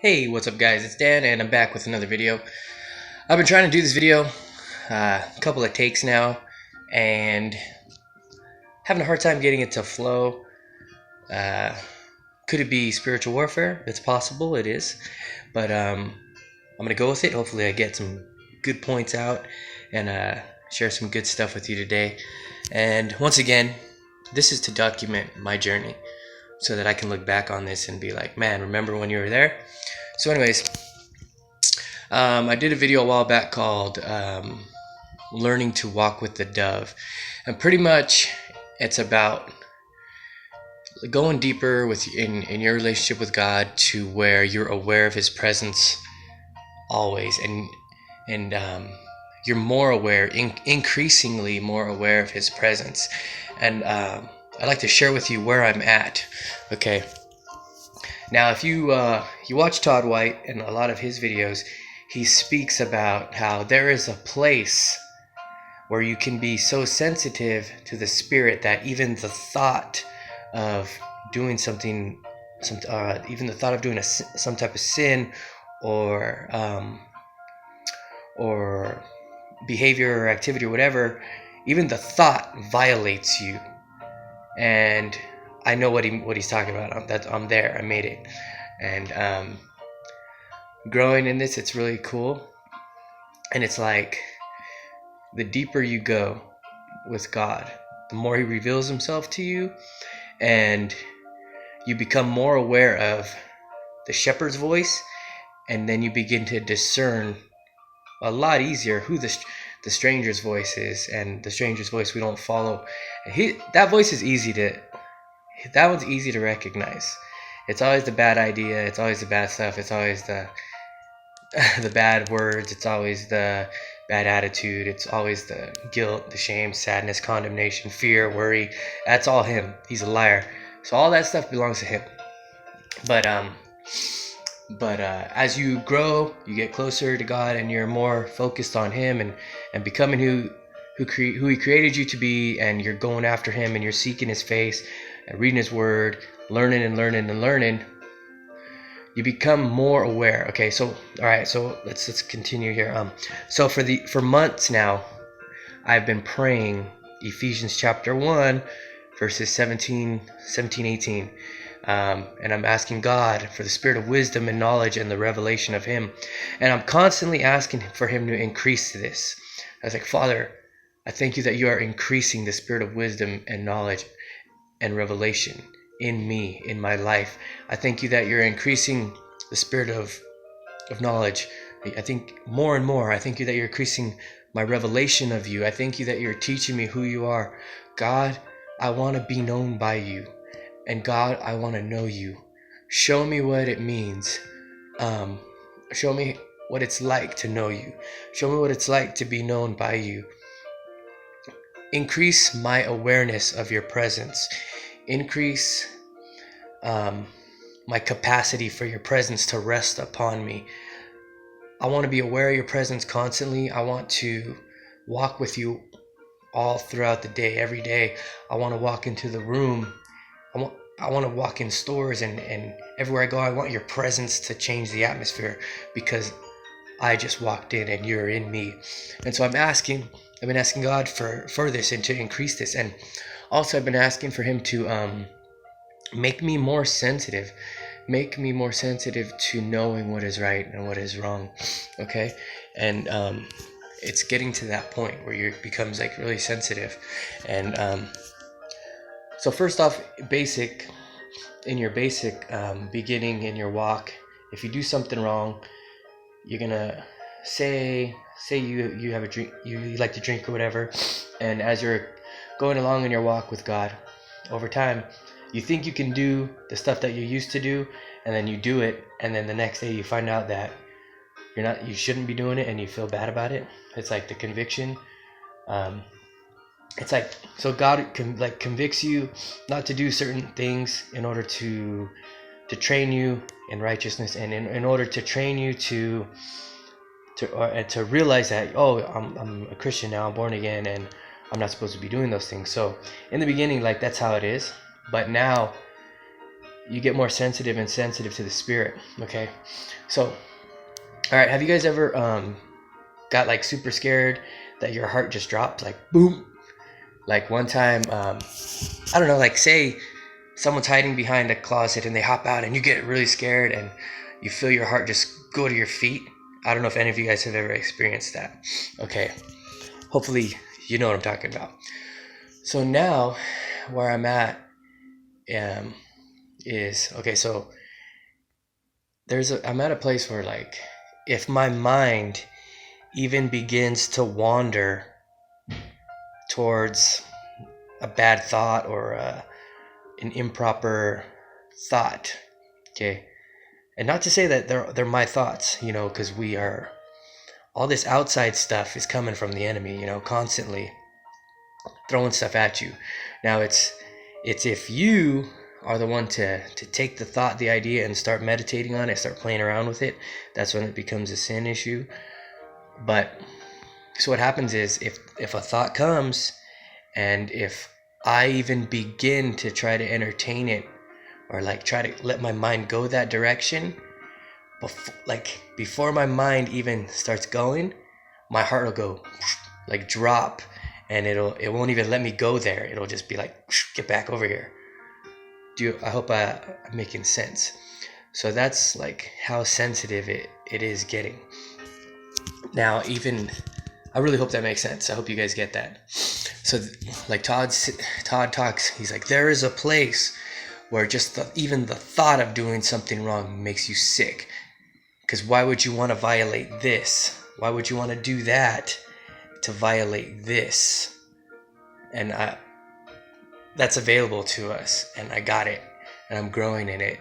Hey, what's up guys, it's Dan and I'm back with another video. I've been trying to do this video a couple of takes now and having a hard time getting it to flow. Could it be spiritual warfare? It's possible, it is. But I'm going to go with it. Hopefully I get some good points out and share some good stuff with you today. And once again, this is to document my journey so that I can look back on this and be like, man, remember when you were there? So anyways, I did a video a while back called Learning to Walk with the Dove. And pretty much it's about going deeper in your relationship with God to where you're aware of His presence always. And you're more aware, increasingly more aware of His presence. And I'd like to share with you where I'm at. Okay. Now, if you watch Todd White and a lot of his videos, he speaks about how there is a place where you can be so sensitive to the Spirit that even the thought of doing something, even the thought of doing some type of sin or behavior or activity or whatever, even the thought violates you. And I know what he's talking about. I'm there. I made it, and growing in this, it's really cool. And it's like the deeper you go with God, the more He reveals Himself to you, and you become more aware of the shepherd's voice, and then you begin to discern a lot easier who the stranger's voice is. And the stranger's voice we don't follow. That voice is that one's easy to recognize. It's always the bad idea. It's always the bad stuff. It's always the bad words. It's always the bad attitude. It's always the guilt, the shame, sadness, condemnation, fear, worry. That's all him. He's a liar. So all that stuff belongs to him. But as you grow, you get closer to God, and you're more focused on Him and becoming who He created you to be, and you're going after Him, and you're seeking His face, and reading His Word, learning, you become more aware. Okay, so all right, so let's continue here. So for months now, I've been praying Ephesians chapter 1, verses 17, 18. And I'm asking God for the spirit of wisdom and knowledge and the revelation of Him. And I'm constantly asking for Him to increase this. I was like, Father, I thank you that you are increasing the spirit of wisdom and knowledge and revelation in me, in my life. I thank you that you're increasing the spirit of knowledge. I think more and more. I thank you that you're increasing my revelation of you. I thank you that you're teaching me who you are. God, I want to be known by you. And God, I want to know you. Show me what it means. Show me what it's like to know you. Show me what it's like to be known by you. Increase my awareness of your presence. Increase my capacity for your presence to rest upon me. I want to be aware of your presence constantly. I want to walk with you all throughout the day, every day. I want to walk into the room. I want to walk in stores and everywhere I go. I want your presence to change the atmosphere because I just walked in and you're in me. And so I've been asking God for this and to increase this. And also I've been asking for Him to make me more sensitive to knowing what is right and what is wrong. Okay. And it's getting to that point where you becomes like really sensitive. And so first off, in your basic beginning in your walk, if you do something wrong, you're gonna say you have a drink, you like to drink or whatever, and as you're going along in your walk with God, over time, you think you can do the stuff that you used to do, and then you do it, and then the next day you find out that you shouldn't be doing it, and you feel bad about it. It's like the conviction. It's like, so God convicts you not to do certain things in order to train you in righteousness, and in order to train you to realize that, oh, I'm a Christian now, I'm born again, and I'm not supposed to be doing those things. So in the beginning, like, that's how it is. But now you get more sensitive to the spirit. Okay, so all right, have you guys ever got like super scared that your heart just dropped, like boom? Like one time, I don't know, like say someone's hiding behind a closet and they hop out and you get really scared and you feel your heart just go to your feet. I don't know if any of you guys have ever experienced that. Okay, hopefully you know what I'm talking about. So now where I'm at is, okay, so I'm at a place where, like, if my mind even begins to wander towards a bad thought or an improper thought, okay, and not to say that they're my thoughts, because all this outside stuff is coming from the enemy, constantly throwing stuff at you. Now it's if you are the one to take the thought, the idea, and start meditating on it, start playing around with it, that's when it becomes a sin issue. But so what happens is, if a thought comes, and if I even begin to try to entertain it, or like try to let my mind go that direction, before my mind even starts going, my heart will go like drop, and it won't even let me go there. It'll just be like, get back over here. I hope I'm making sense. So that's like how sensitive it is getting. Now, I really hope that makes sense. I hope you guys get that. So like Todd talks, he's like, there is a place where just even the thought of doing something wrong makes you sick. Because why would you want to violate this? Why would you want to do that to violate this? And that's available to us, and I got it, and I'm growing in it.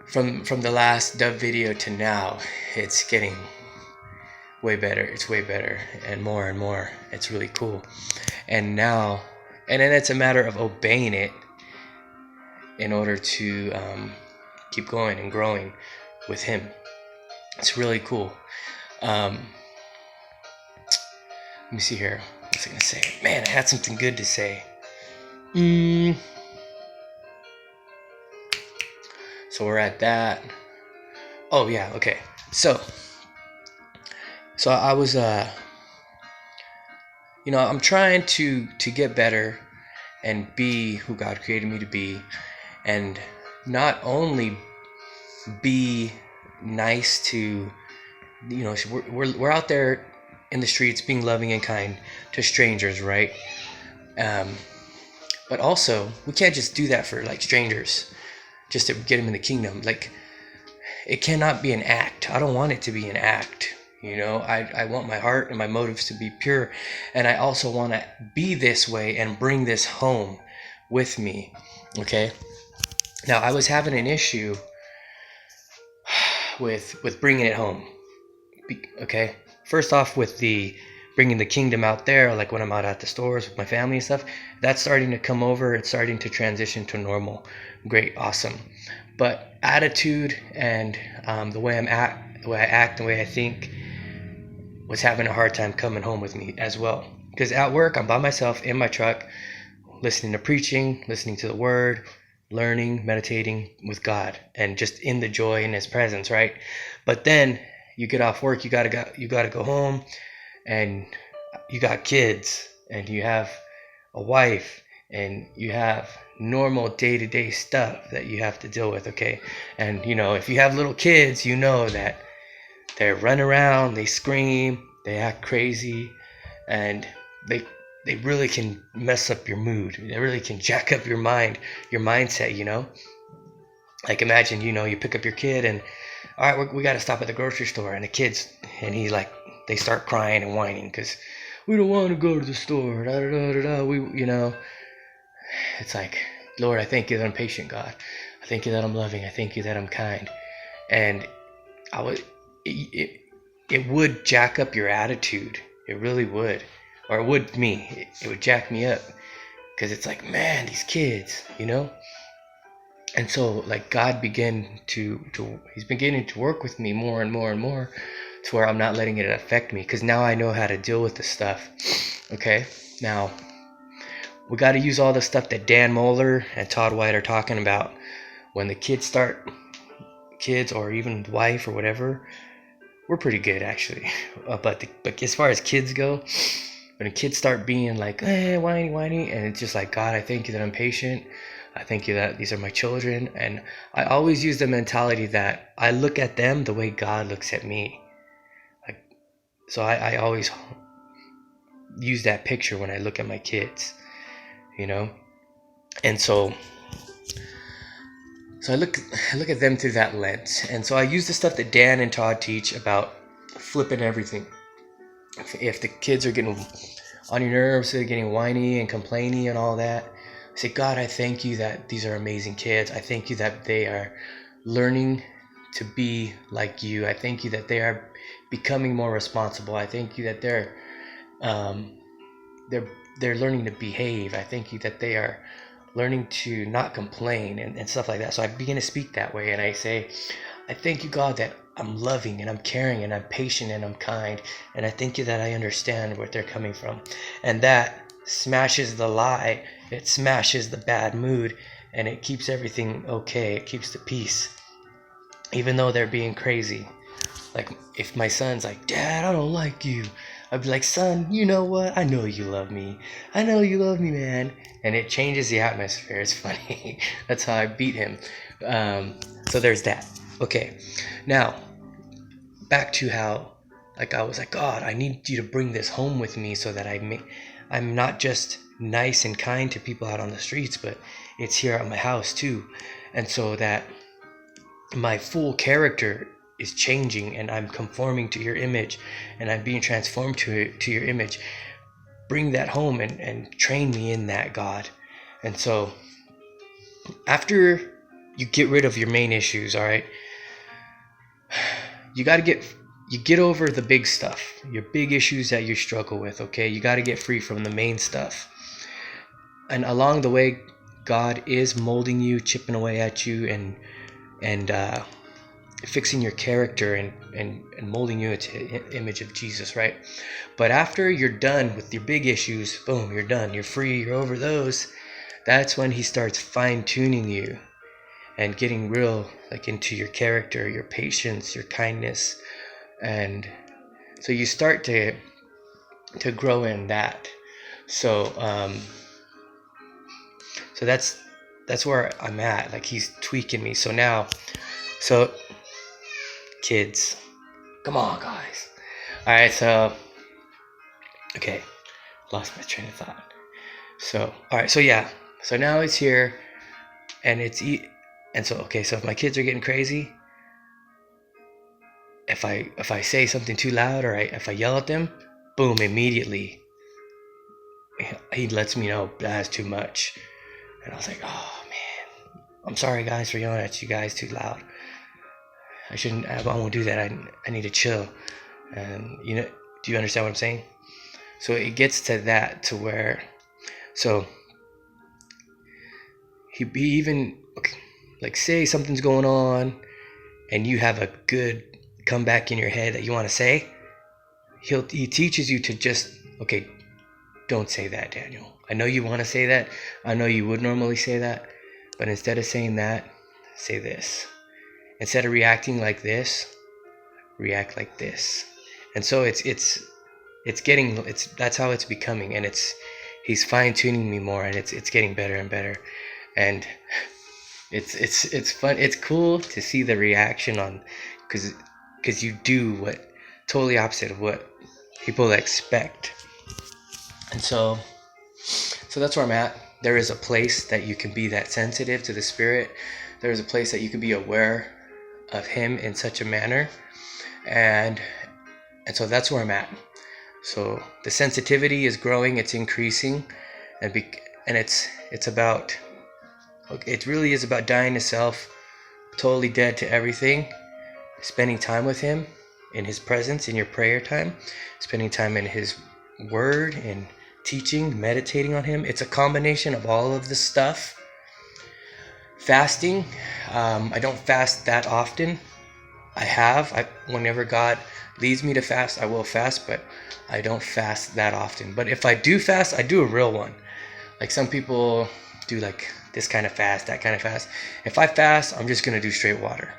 From the last dub video to now, it's getting way better. It's way better, and more. It's really cool. And then it's a matter of obeying it in order to keep going and growing with him. It's really cool. Let me see here. What was I gonna say? Man, I had something good to say. So we're at that. Oh yeah, okay. So I was I'm trying to get better and be who God created me to be, and not only be nice to, we're out there in the streets being loving and kind to strangers, right? But also we can't just do that for like strangers just to get them in the kingdom. Like, it cannot be an act. I don't want it to be an act. I want my heart and my motives to be pure, and I also want to be this way and bring this home with me. Okay. Now, I was having an issue with bringing it home. Okay. First off, with the bringing the kingdom out there, like when I'm out at the stores with my family and stuff, that's starting to come over. It's starting to transition to normal. Great, awesome. But attitude and the way I act, the way I think, was having a hard time coming home with me as well. Because at work, I'm by myself in my truck, listening to preaching, listening to the word, learning, meditating with God, and just in the joy in his presence, right? But then you get off work, you gotta go home, and you got kids, and you have a wife, and you have normal day-to-day stuff that you have to deal with, okay? And if you have little kids, you know that they run around, they scream, they act crazy, and they really can mess up your mood. They really can jack up your mindset. Like, imagine, you pick up your kid, and all right, we got to stop at the grocery store, and they start crying and whining because we don't want to go to the store. It's like, Lord, I thank you that I'm patient, God. I thank you that I'm loving. I thank you that I'm kind. And it would jack up your attitude. It really would. Or it would me. It would jack me up. Because it's like, man, these kids, And so, like, God began he's beginning to work with me more and more and more, to where I'm not letting it affect me. Because now I know how to deal with the stuff. Okay? Now, we got to use all the stuff that Dan Moeller and Todd White are talking about. When the kids or even wife or whatever, we're pretty good actually. But as far as kids go, when the kids start being like, whiny, and it's just like, God, I thank you that I'm patient. I thank you that these are my children. And I always use the mentality that I look at them the way God looks at me. So I always use that picture when I look at my kids, and so I look at them through that lens. And so I use the stuff that Dan and Todd teach about flipping everything. If the kids are getting on your nerves, they're getting whiny and complaining and all that, I say, God, I thank you that these are amazing kids. I thank you that they are learning to be like you. I thank you that they are becoming more responsible. I thank you that they're learning to behave. I thank you that they are learning to not complain and stuff like that. So I begin to speak that way, and I say, I thank you, God, that I'm loving and I'm caring and I'm patient and I'm kind, and I thank you that I understand where they're coming from. And that smashes the lie. It smashes the bad mood, and it keeps everything okay. It keeps the peace, even though they're being crazy. Like if my son's like, Dad, I don't like you, I'd be like, son, you know what? I know you love me. I know you love me, man. And it changes the atmosphere. It's funny. That's how I beat him. So there's that. Okay. Now, back to how, I was like, God, I need you to bring this home with me so that I'm not just nice and kind to people out on the streets, but it's here at my house too. And so that my full character is changing, and I'm conforming to your image, and I'm being transformed to your image. Bring that home and train me in that, God. And so after you get rid of your main issues, all right, you get over the big stuff, your big issues that you struggle with, okay? You got to get free from the main stuff. And along the way, God is molding you, chipping away at you, and fixing your character and molding you into the image of Jesus, right? But after you're done with your big issues, boom, you're done, you're free, you're over those. That's when he starts fine-tuning you and getting real, into your character, your patience, your kindness. And so you start to grow in that. So that's where I'm at. He's tweaking me. So kids, come on, guys. All right, so okay, lost my train of thought. So all right, so now it's here, and so if my kids are getting crazy, if I say something too loud, or if I yell at them, boom, immediately he lets me know that's too much. And I was like, oh man, I'm sorry guys for yelling at you guys too loud. I won't do that. I need to chill. And do you understand what I'm saying? So it gets to that, to where, so he even, say something's going on and you have a good comeback in your head that you want to say, he teaches you to just, okay, don't say that, Daniel. I know you want to say that. I know you would normally say that, but instead of saying that, say this. Instead of reacting like this, react like this. And so that's how it's becoming, and he's fine-tuning me more, and it's getting better and better. And it's fun. It's cool to see the reaction on, because you do what totally opposite of what people expect. And so that's where I'm at. There is a place that you can be that sensitive to the Spirit. There is a place that you can be aware of him in such a manner, and so that's where I'm at. So the sensitivity is growing, it's increasing, and it's about, it really is about dying to self, totally dead to everything, spending time with him in his presence, in your prayer time, spending time in his word and teaching, meditating on him. It's a combination of all of this stuff. Fasting, I don't fast that often. Whenever God leads me to fast, I will fast, but I don't fast that often. But if I do fast, I do a real one. Like some people do like this kind of fast, that kind of fast. If I fast, I'm just gonna do straight water.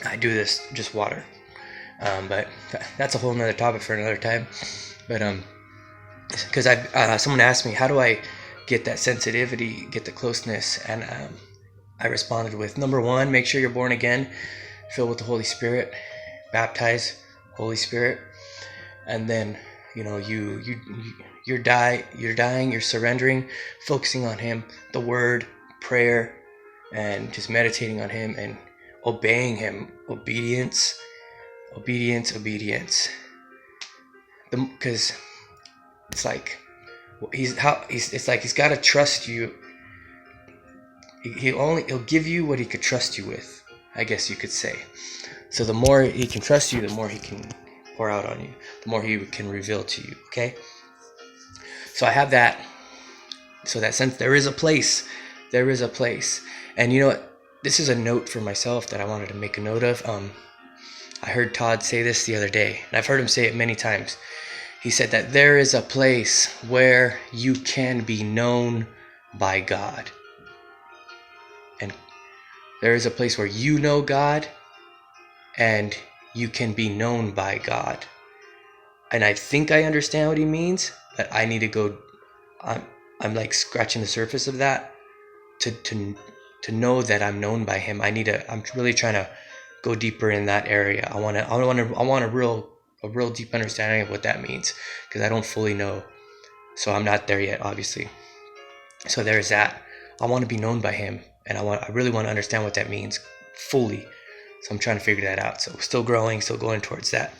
I do this just water. But that's a whole nother topic for another time. But because someone asked me, how do I get that sensitivity, get the closeness, and I responded with, number one, make sure you're born again, filled with the Holy Spirit, baptized Holy Spirit, and then you're dying, you're surrendering, focusing on Him, the Word, prayer, and just meditating on Him and obeying Him, obedience. Because it's like he's got to trust you. He'll give you what he could trust you with, I guess you could say. So the more he can trust you, the more he can pour out on you, the more he can reveal to you. Okay. So I have that. So that sense, there is a place, and you know what? This is a note for myself that I wanted to make a note of. I heard Todd say this the other day, and I've heard him say it many times. He said that there is a place where you can be known by God. And there is a place where you know God and you can be known by God. And I think I understand what he means, but I need to go, I'm like scratching the surface of that to know that I'm known by him. I'm really trying to go deeper in that area. I want a real deep understanding of what that means, because I don't fully know. So I'm not there yet, obviously. So there's that. I want to be known by him, and I really want to understand what that means fully. So I'm trying to figure that out. So still growing, still going towards that.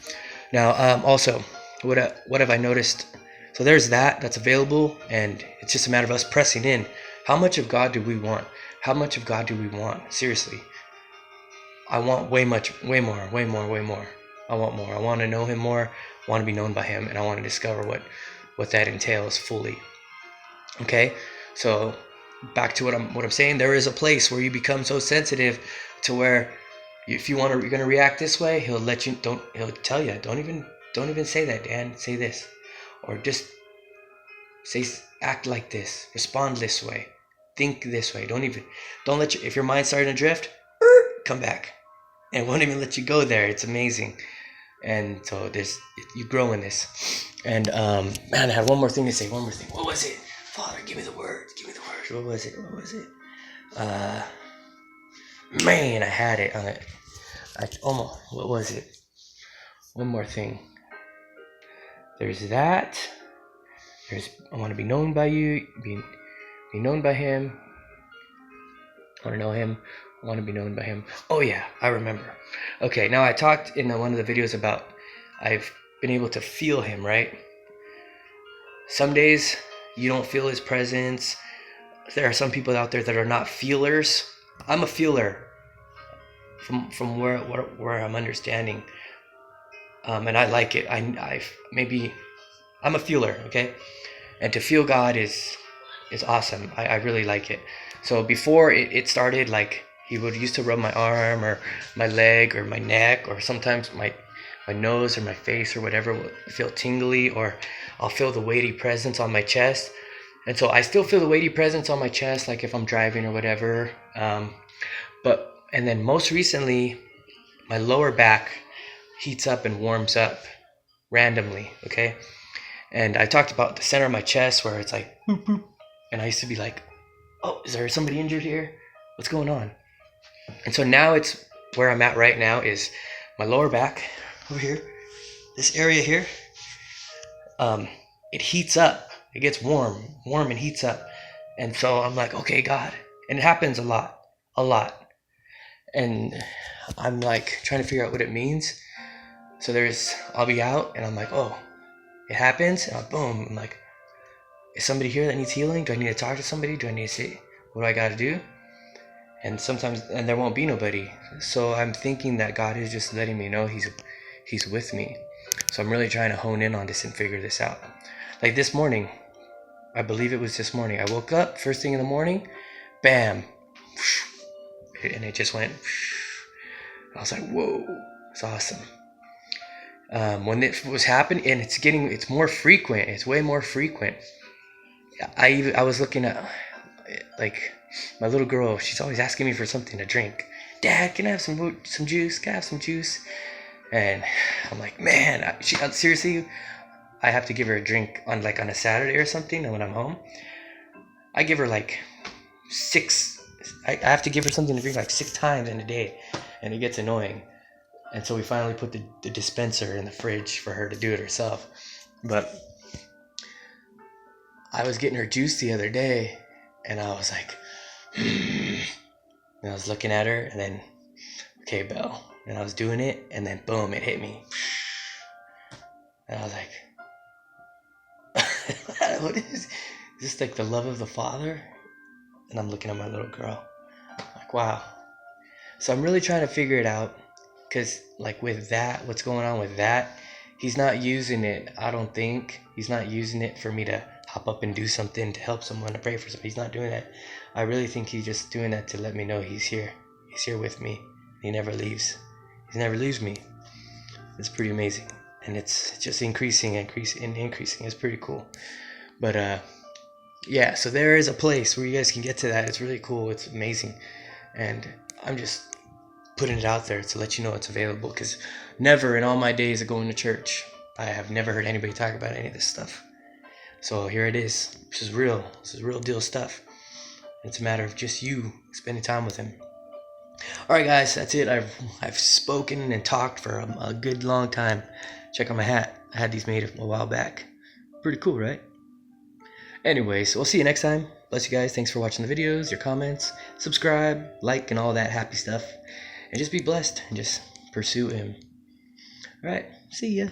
Now, also, what have I noticed? So there's that's available, and it's just a matter of us pressing in. How much of God do we want? How much of God do we want? Seriously. I want way more. I want more. I want to know him more. I want to be known by him, and I want to discover what that entails fully. Okay? So back to what I'm saying, there is a place where you become so sensitive to where if you're going to react this way, he'll tell you, don't even say that, Dan, say this, or just act like this, respond this way, think this way. Don't let if your mind's starting to drift, come back, and it won't even let you go there. It's amazing. And so you grow in this. And man, I had one more thing to say. What was it? Father, give me the words. What was it? Man, I had it on it. What was it? One more thing. There's that. I want to be known by you. Be known by him. I want to know him. I want to be known by him. Oh yeah, I remember. Okay, now I talked in one of the videos about I've been able to feel him, right? Some days you don't feel his presence. There are some people out there that are not feelers. I'm a feeler from where I'm understanding, and I like it. I'm a feeler, okay? And to feel God is awesome. I really like it. So before it started, like he would used to rub my arm or my leg or my neck, or sometimes my nose or my face or whatever will feel tingly, or I'll feel the weighty presence on my chest. And so I still feel the weighty presence on my chest, like if I'm driving or whatever. And then most recently, my lower back heats up and warms up randomly, okay? And I talked about the center of my chest where it's like, boop, boop. And I used to be like, oh, is there somebody injured here? What's going on? And so now it's where I'm at right now is my lower back over here, this area here. It heats up. It gets warm and heats up. And so I'm like, okay, God. And it happens a lot. And I'm like trying to figure out what it means. So I'll be out and I'm like, oh, it happens. And boom, I'm like, is somebody here that needs healing? Do I need to talk to somebody? Do I need to say, what do I got to do? And sometimes, and there won't be nobody. So I'm thinking that God is just letting me know he's with me. So I'm really trying to hone in on this and figure this out. Like this morning, I believe it was this morning. I woke up first thing in the morning, bam, and it just went. I was like, whoa, it's awesome. When it was happening, and it's more frequent. It's way more frequent. I was looking at, like, my little girl. She's always asking me for something to drink. Dad, can I have some juice? Can I have some juice? And I'm like, man, seriously, I have to give her a drink on a Saturday or something, and when I'm home, I give her like six. I have to give her something to drink like 6 times in a day, and it gets annoying. And so we finally put the dispenser in the fridge for her to do it herself. But I was getting her juice the other day, and I was like, and I was looking at her, and then, okay, Belle, and I was doing it, and then boom, it hit me, and I was like, what is this? Like the love of the Father? And I'm looking at my little girl, like, wow. So I'm really trying to figure it out, because like with that, what's going on with that, he's not using it. I don't think he's not using it for me to hop up and do something to help someone, to pray for someone. He's not doing that. I really think he's just doing that to let me know he's here. He's here with me. He never leaves. He never leaves me. It's pretty amazing, and it's just increasing. It's pretty cool. But yeah, so there is a place where you guys can get to that. It's really cool. It's amazing, and I'm just putting it out there to let you know it's available, because never in all my days of going to church, I have never heard anybody talk about any of this stuff. So here it is. This is real. This is real deal stuff. It's a matter of just you spending time with him. All right, guys, that's it. I've spoken and talked for a good long time. Check out my hat. I had these made a while back. Pretty cool, right? Anyways, we'll see you next time. Bless you guys. Thanks for watching the videos, your comments, subscribe, like, and all that happy stuff. And just be blessed and just pursue him. All right, see ya.